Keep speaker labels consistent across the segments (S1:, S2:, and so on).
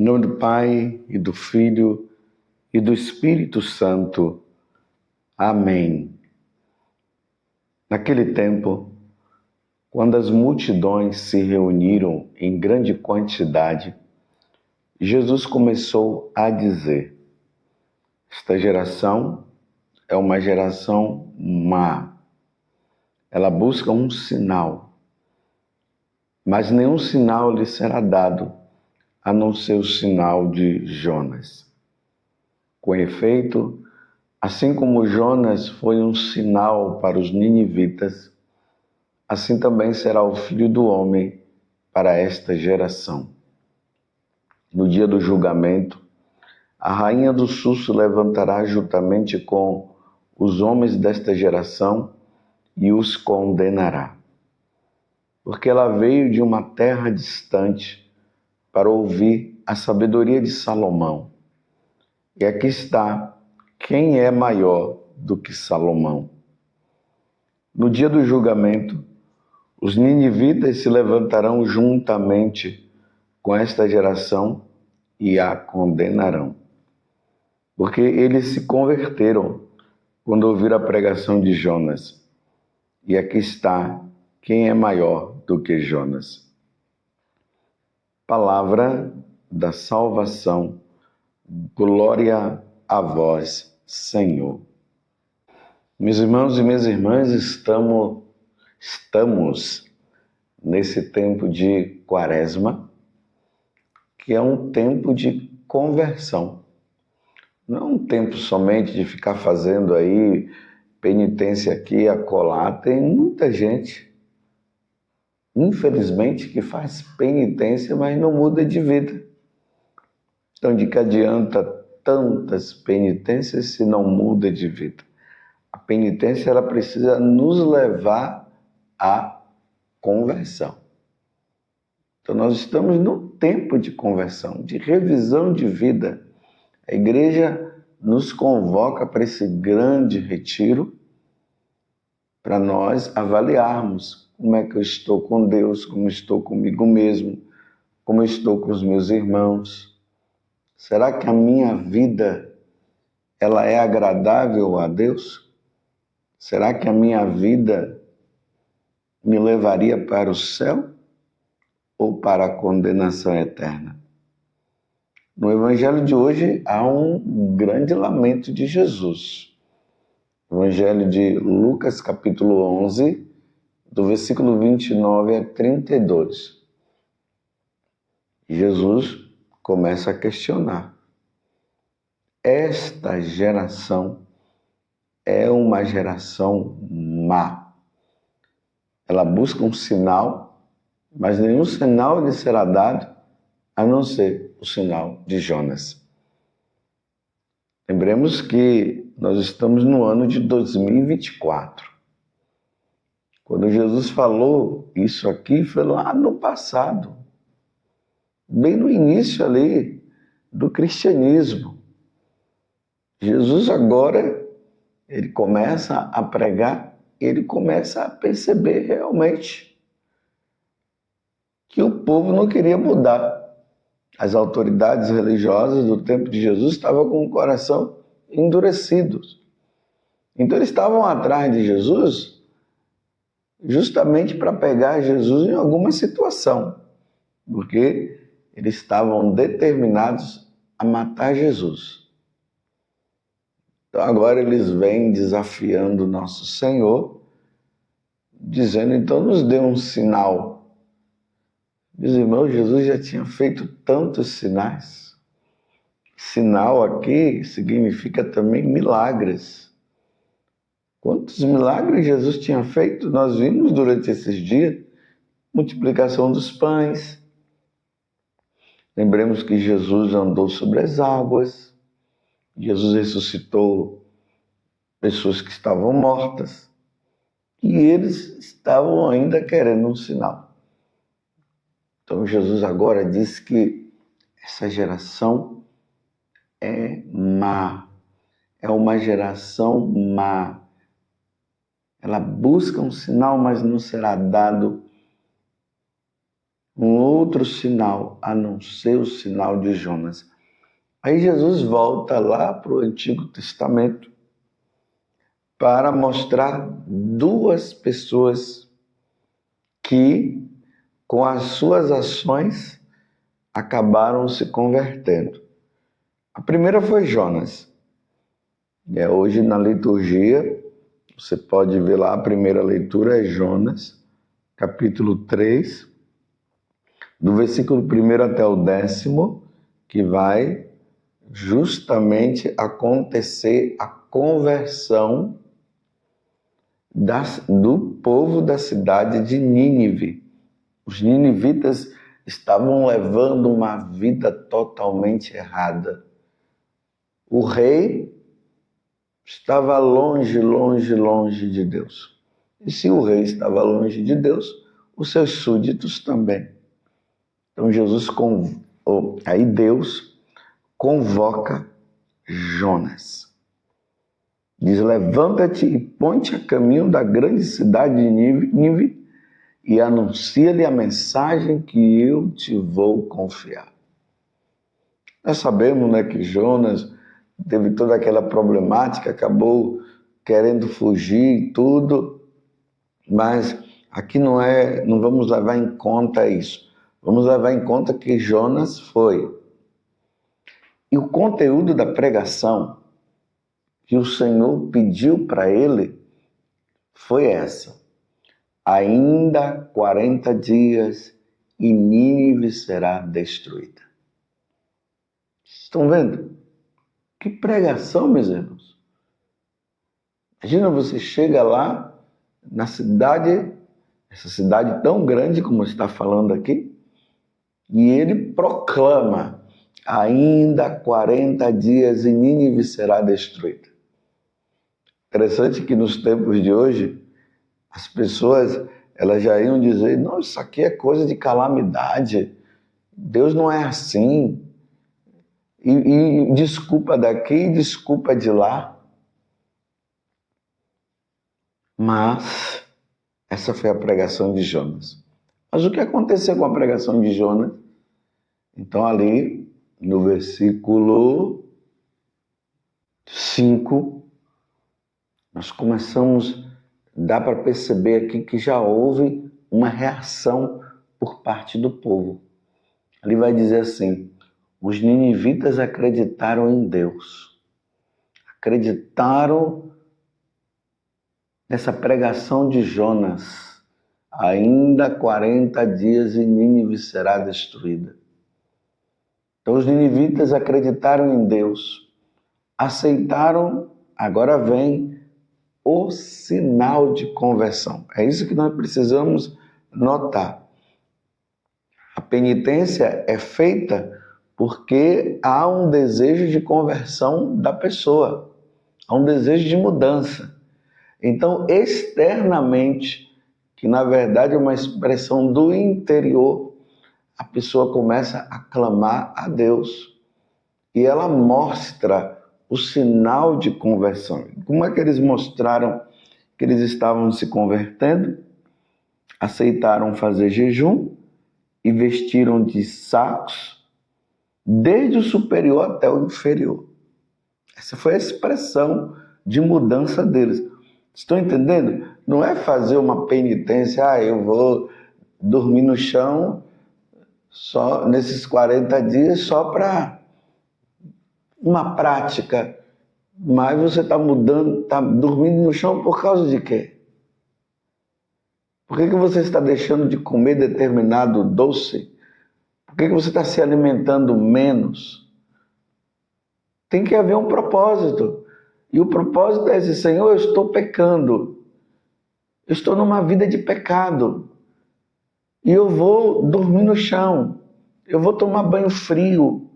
S1: Em nome do Pai, e do Filho, e do Espírito Santo. Amém. Naquele tempo, quando as multidões se reuniram em grande quantidade, Jesus começou a dizer: esta geração é uma geração má. Ela busca um sinal, mas nenhum sinal lhe será dado, a não ser o sinal de Jonas. Com efeito, assim como Jonas foi um sinal para os ninivitas, assim também será o Filho do Homem para esta geração. No dia do julgamento, a rainha do sul se levantará juntamente com os homens desta geração e os condenará. Porque ela veio de uma terra distante para ouvir a sabedoria de Salomão. E aqui está quem é maior do que Salomão. No dia do julgamento, os ninivitas se levantarão juntamente com esta geração e a condenarão. Porque eles se converteram quando ouviram a pregação de Jonas. E aqui está quem é maior do que Jonas. Palavra da salvação. Glória a vós, Senhor. Meus irmãos e minhas irmãs, estamos nesse tempo de Quaresma, que é um tempo de conversão. Não é um tempo somente de ficar fazendo aí penitência aqui e acolá. Tem muita gente, infelizmente, que faz penitência, mas não muda de vida. Então, de que adianta tantas penitências se não muda de vida? A penitência, ela precisa nos levar à conversão. Então, nós estamos no tempo de conversão, de revisão de vida. A igreja nos convoca para esse grande retiro, para nós avaliarmos como é que eu estou com Deus, como estou comigo mesmo, como eu estou com os meus irmãos. Será que a minha vida ela é agradável a Deus? Será que a minha vida me levaria para o céu ou para a condenação eterna? No Evangelho de hoje há um grande lamento de Jesus. Evangelho de Lucas, capítulo 11, do versículo 29 a 32. Jesus começa a questionar. Esta geração é uma geração má. Ela busca um sinal, mas nenhum sinal lhe será dado, a não ser o sinal de Jonas. Lembremos que nós estamos no ano de 2024. Quando Jesus falou isso aqui, foi lá no passado, bem no início ali do cristianismo. Jesus agora, ele começa a pregar, ele começa a perceber realmente que o povo não queria mudar. As autoridades religiosas do tempo de Jesus estavam com o coração endurecido. Então eles estavam atrás de Jesus justamente para pegar Jesus em alguma situação, porque eles estavam determinados a matar Jesus. Então agora eles vêm desafiando nosso Senhor, dizendo, então nos dê um sinal. Meus irmãos, Jesus já tinha feito tantos sinais. Sinal aqui significa também milagres. Quantos milagres Jesus tinha feito? Nós vimos durante esses dias, multiplicação dos pães. Lembremos que Jesus andou sobre as águas. Jesus ressuscitou pessoas que estavam mortas. E eles estavam ainda querendo um sinal. Então Jesus agora diz que essa geração é má. É uma geração má. Ela busca um sinal, mas não será dado um outro sinal, a não ser o sinal de Jonas. Aí Jesus volta lá para o Antigo Testamento para mostrar duas pessoas que, com as suas ações, acabaram se convertendo. A primeira foi Jonas. Hoje na liturgia, você pode ver lá, a primeira leitura é Jonas, capítulo 3, do versículo 1 até o 10º, que vai justamente acontecer a conversão do povo da cidade de Nínive. Os ninivitas estavam levando uma vida totalmente errada. O rei estava longe, longe, longe de Deus. E se o rei estava longe de Deus, os seus súditos também. Então aí Deus convoca Jonas. Diz: levanta-te e põe-te a caminho da grande cidade de Nínive e anuncia-lhe a mensagem que eu te vou confiar. Nós sabemos, né, que Jonas teve toda aquela problemática, acabou querendo fugir e tudo, mas aqui não vamos levar em conta isso. Vamos levar em conta que Jonas foi. E o conteúdo da pregação que o Senhor pediu para ele foi essa: ainda 40 dias e Nínive será destruída. Estão vendo? Que pregação, meus irmãos. Imagina, você chega lá na cidade, essa cidade tão grande como está falando aqui, e ele proclama: ainda 40 dias e Nínive será destruída. Interessante que nos tempos de hoje, as pessoas elas já iam dizer: não, isso aqui é coisa de calamidade, Deus não é assim, e desculpa daqui, desculpa de lá. Mas essa foi a pregação de Jonas. Mas o que aconteceu com a pregação de Jonas? Então ali no versículo 5, nós começamos, dá para perceber aqui que já houve uma reação por parte do povo. Ali vai dizer assim: os ninivitas acreditaram em Deus, acreditaram nessa pregação de Jonas. Ainda 40 dias e Nínive será destruída. Então os ninivitas acreditaram em Deus, aceitaram, agora vem o sinal de conversão. É isso que nós precisamos notar. A penitência é feita porque há um desejo de conversão da pessoa, há um desejo de mudança. Então, externamente, que na verdade é uma expressão do interior, a pessoa começa a clamar a Deus e ela mostra o sinal de conversão. Como é que eles mostraram que eles estavam se convertendo? Aceitaram fazer jejum e vestiram de sacos, desde o superior até o inferior. Essa foi a expressão de mudança deles. Estão entendendo? Não é fazer uma penitência: eu vou dormir no chão só nesses 40 dias só para uma prática. Mas você está mudando, está dormindo no chão por causa de quê? Por que você está deixando de comer determinado doce? Por que você está se alimentando menos? Tem que haver um propósito. E o propósito é esse: Senhor, eu estou pecando. Eu estou numa vida de pecado. E eu vou dormir no chão. Eu vou tomar banho frio.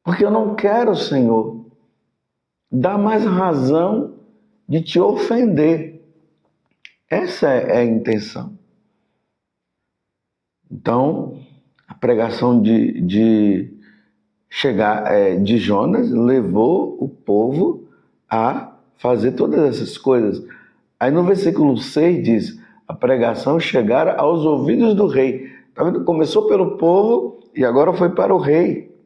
S1: Porque eu não quero, Senhor, dar mais razão de te ofender. Essa é a intenção. Então, a pregação de Jonas levou o povo a fazer todas essas coisas. Aí no versículo 6 diz: a pregação chegara aos ouvidos do rei. Tá vendo? Começou pelo povo e agora foi para o rei.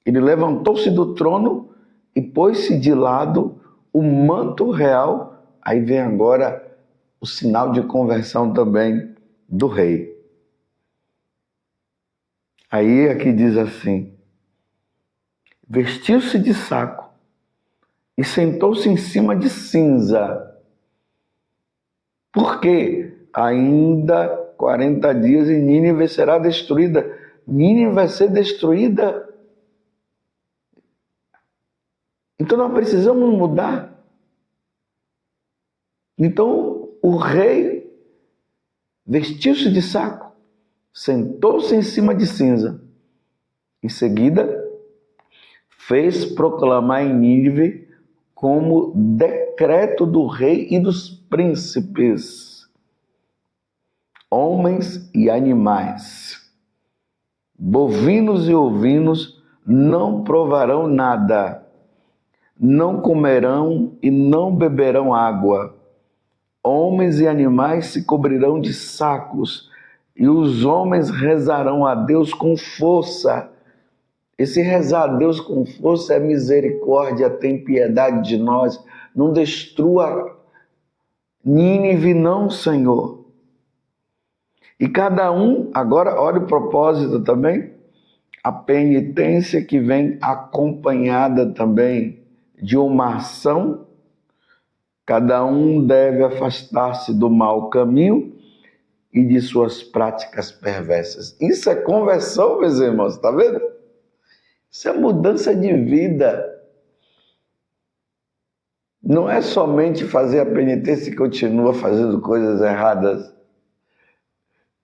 S1: Ele levantou-se do trono e pôs-se de lado o manto real. Aí vem agora o sinal de conversão também do rei. Aí aqui diz assim: vestiu-se de saco e sentou-se em cima de cinza. Porque ainda 40 dias e Nínive será destruída. Nínive vai ser destruída. Então nós precisamos mudar. Então o rei vestiu-se de saco, sentou-se em cima de cinza. Em seguida, fez proclamar em Nínive como decreto do rei e dos príncipes, homens e animais, bovinos e ovinos não provarão nada, não comerão e não beberão água. Homens e animais se cobrirão de sacos e os homens rezarão a Deus com força. Esse rezar a Deus com força é misericórdia, tem piedade de nós. Não destrua Nínive não, Senhor. E cada um, agora olha o propósito também, a penitência que vem acompanhada também de uma ação. Cada um deve afastar-se do mau caminho e de suas práticas perversas. Isso é conversão, meus irmãos, tá vendo? Isso é mudança de vida. Não é somente fazer a penitência e continua fazendo coisas erradas.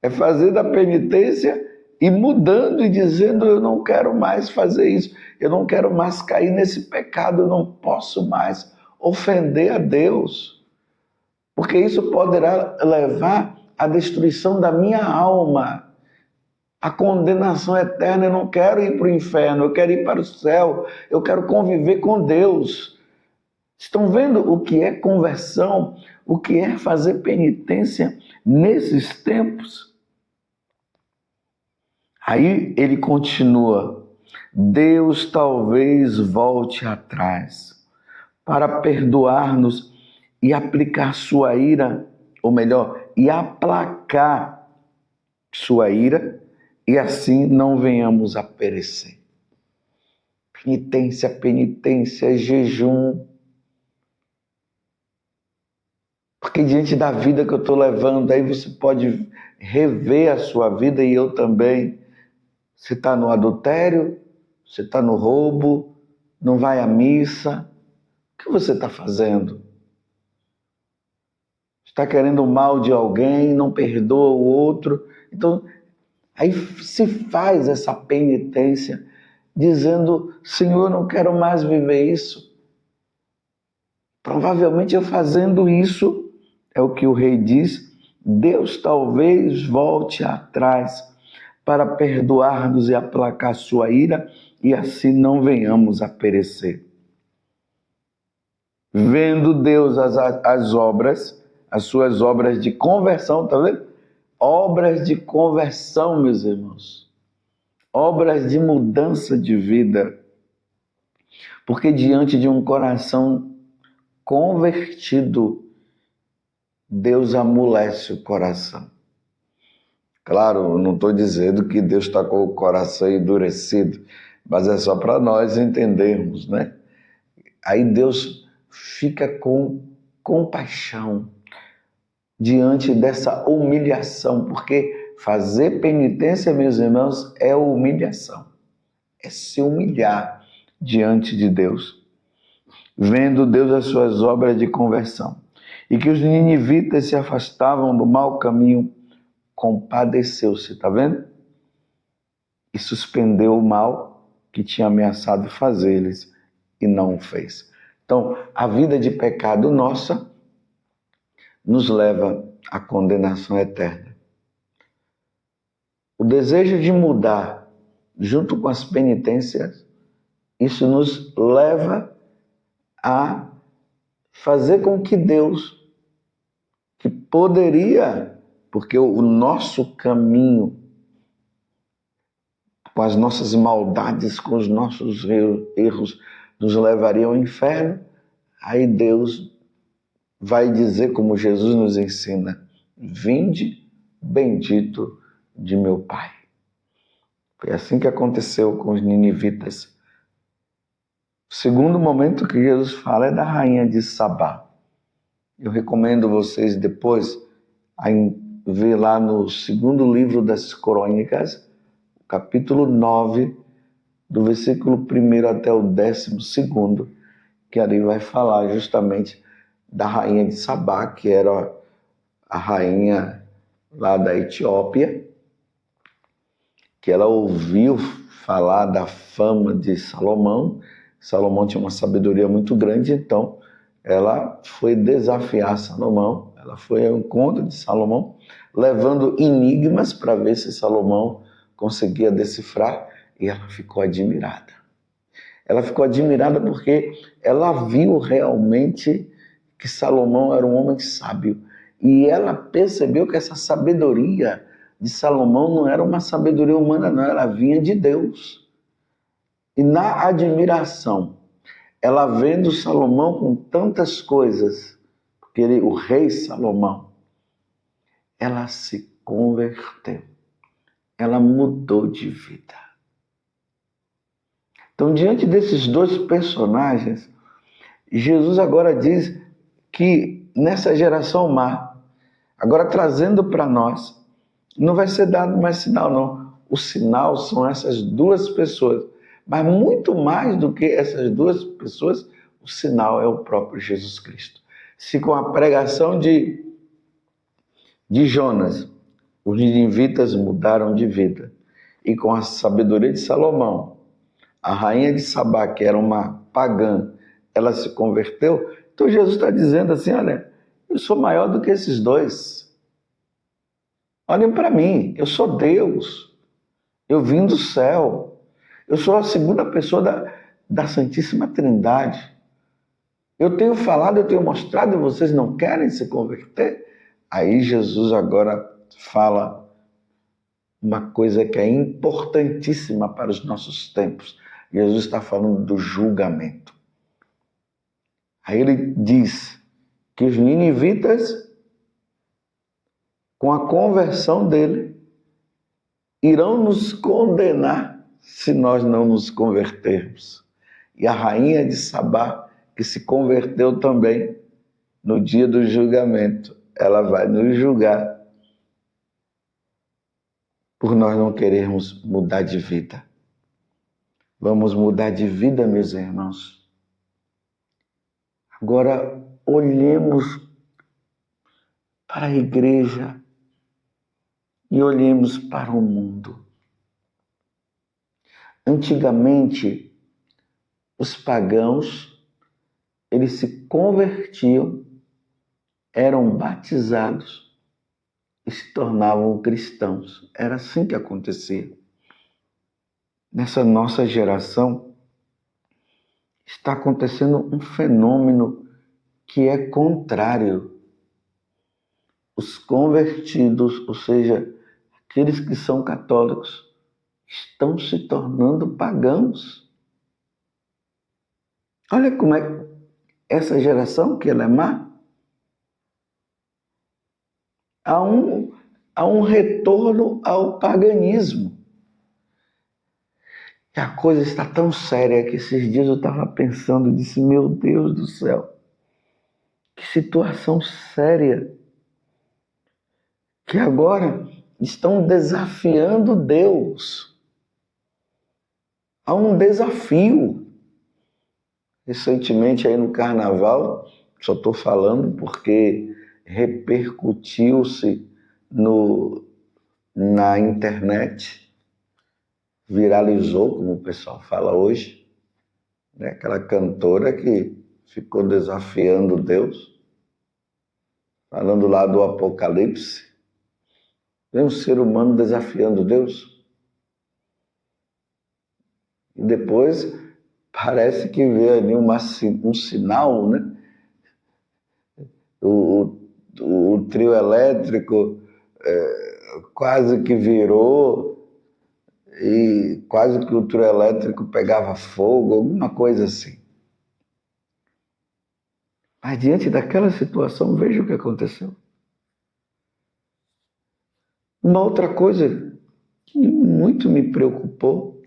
S1: É fazer a penitência e mudando e dizendo: eu não quero mais fazer isso, eu não quero mais cair nesse pecado, eu não posso mais ofender a Deus, porque isso poderá levar à destruição da minha alma, a condenação eterna. Eu não quero ir para o inferno, eu quero ir para o céu, eu quero conviver com Deus. Estão vendo o que é conversão, o que é fazer penitência nesses tempos? Aí ele continua: Deus talvez volte atrás para perdoar-nos e aplicar sua ira, ou melhor, e aplacar sua ira, e assim não venhamos a perecer. Penitência, penitência, jejum. Porque diante da vida que eu estou levando, aí você pode rever a sua vida e eu também. Você está no adultério, você está no roubo, não vai à missa. O que você está fazendo? Está querendo o mal de alguém, não perdoa o outro. Então, aí se faz essa penitência, dizendo: Senhor, não quero mais viver isso. Provavelmente eu fazendo isso, é o que o rei diz, Deus talvez volte atrás para perdoar-nos e aplacar sua ira, e assim não venhamos a perecer. Vendo Deus as obras, as suas obras de conversão, tá vendo? Obras de conversão, meus irmãos. Obras de mudança de vida. Porque diante de um coração convertido, Deus amolece o coração. Claro, não estou dizendo que Deus está com o coração endurecido, mas é só para nós entendermos, né? Aí Deus fica com compaixão diante dessa humilhação, porque fazer penitência, meus irmãos, é humilhação. É se humilhar diante de Deus. Vendo Deus as suas obras de conversão, e que os ninivitas se afastavam do mau caminho, compadeceu-se, tá vendo? E suspendeu o mal que tinha ameaçado fazer-lhes e não o fez. Então, a vida de pecado nossa nos leva à condenação eterna. O desejo de mudar, junto com as penitências, isso nos leva a fazer com que Deus que poderia, porque o nosso caminho, com as nossas maldades, com os nossos erros, nos levaria ao inferno, aí Deus vai dizer, como Jesus nos ensina: vinde, bendito de meu Pai. Foi assim que aconteceu com os ninivitas. O segundo momento que Jesus fala é da rainha de Sabá. Eu recomendo vocês depois a ver lá no segundo livro das Crônicas, capítulo 9, do versículo 1 até o 12º, que ali vai falar justamente da rainha de Sabá, que era a rainha lá da Etiópia, que ela ouviu falar da fama de Salomão. Salomão tinha uma sabedoria muito grande, então ela foi desafiar Salomão, ela foi ao encontro de Salomão, levando enigmas para ver se Salomão conseguia decifrar, e ela ficou admirada. Ela ficou admirada porque ela viu realmente que Salomão era um homem sábio, e ela percebeu que essa sabedoria de Salomão não era uma sabedoria humana, não, ela vinha de Deus. E na admiração, ela vendo Salomão com tantas coisas, porque o rei Salomão, ela se converteu, ela mudou de vida. Então, diante desses dois personagens, Jesus agora diz que nessa geração má, agora trazendo para nós, não vai ser dado mais sinal, não. O sinal são essas duas pessoas. Mas muito mais do que essas duas pessoas, o sinal é o próprio Jesus Cristo. Se com a pregação de Jonas, os ninivitas mudaram de vida, e com a sabedoria de Salomão, a rainha de Sabá, que era uma pagã, ela se converteu, então Jesus está dizendo assim: olha, eu sou maior do que esses dois. Olhem para mim, eu sou Deus, eu vim do céu, eu sou a segunda pessoa da Santíssima Trindade. Eu tenho falado, eu tenho mostrado, e vocês não querem se converter? Aí Jesus agora fala uma coisa que é importantíssima para os nossos tempos. Jesus está falando do julgamento. Aí ele diz que os ninivitas, com a conversão dele, irão nos condenar se nós não nos convertermos. E a rainha de Sabá, que se converteu também, no dia do julgamento, ela vai nos julgar por nós não querermos mudar de vida. Vamos mudar de vida, meus irmãos. Agora, olhemos para a igreja e olhemos para o mundo. Antigamente, os pagãos, eles se convertiam, eram batizados e se tornavam cristãos. Era assim que acontecia. Nessa nossa geração, está acontecendo um fenômeno que é contrário. Os convertidos, ou seja, aqueles que são católicos, estão se tornando pagãos. Olha como é essa geração, que ela é má. Há um retorno ao paganismo. E a coisa está tão séria que esses dias eu estava pensando, disse: meu Deus do céu, que situação séria, que agora estão desafiando Deus. Há um desafio. Recentemente aí no carnaval, só estou falando porque repercutiu-se na internet, viralizou, como o pessoal fala hoje, né? Aquela cantora que ficou desafiando Deus, falando lá do Apocalipse. Vem um ser humano desafiando Deus. E depois parece que vê ali um sinal, né? o trio elétrico quase que virou e quase que o trio elétrico pegava fogo, alguma coisa assim. Mas diante daquela situação, veja o que aconteceu. Uma outra coisa que muito me preocupou,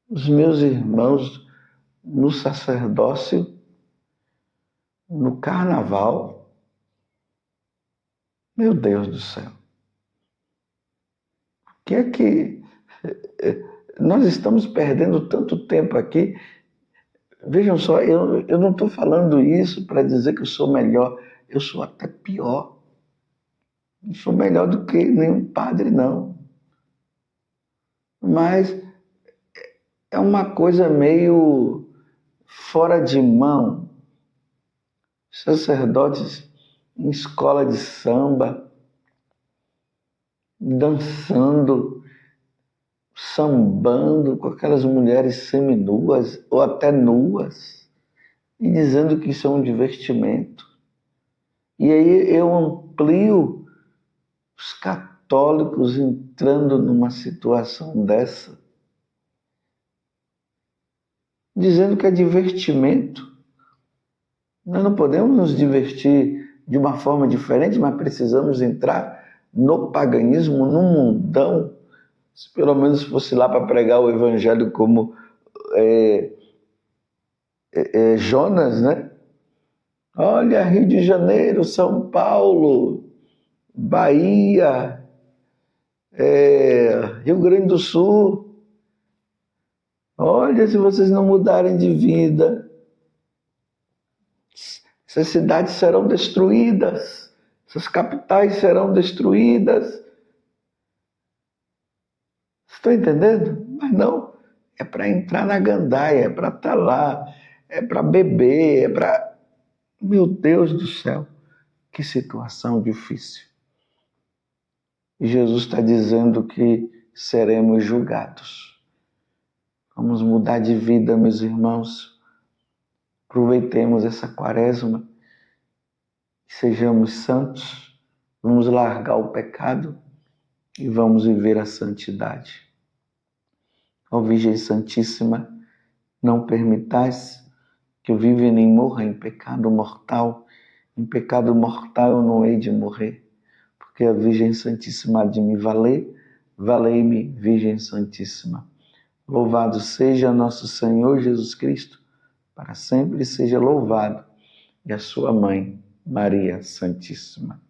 S1: os meus irmãos no sacerdócio, no carnaval, meu Deus do céu. O que é que nós estamos perdendo tanto tempo aqui? Vejam só, eu não estou falando isso para dizer que eu sou melhor, eu sou até pior. Não sou melhor do que nenhum padre, não. Mas é uma coisa meio fora de mão. Sacerdotes em escola de samba, dançando, sambando com aquelas mulheres seminuas ou até nuas e dizendo que isso é um divertimento. E aí eu amplio os católicos entrando numa situação dessa, dizendo que é divertimento. Nós não podemos nos divertir de uma forma diferente, mas precisamos entrar no paganismo, no mundão. Se pelo menos fosse lá para pregar o evangelho como Jonas, né? Olha, Rio de Janeiro, São Paulo, Bahia, Rio Grande do Sul. Olha, se vocês não mudarem de vida, essas cidades serão destruídas, essas capitais serão destruídas. Estão entendendo? Mas não, é para entrar na gandaia, é para estar lá, é para beber, é para... Meu Deus do céu, que situação difícil. E Jesus está dizendo que seremos julgados. Vamos mudar de vida, meus irmãos. Aproveitemos essa quaresma, sejamos santos, vamos largar o pecado e vamos viver a santidade. Ó Virgem Santíssima, não permitais que eu viva e nem morra em pecado mortal. Em pecado mortal eu não hei de morrer, porque a Virgem Santíssima há de me valer. Valei-me, Virgem Santíssima. Louvado seja nosso Senhor Jesus Cristo, para sempre seja louvado, e a sua mãe, Maria Santíssima.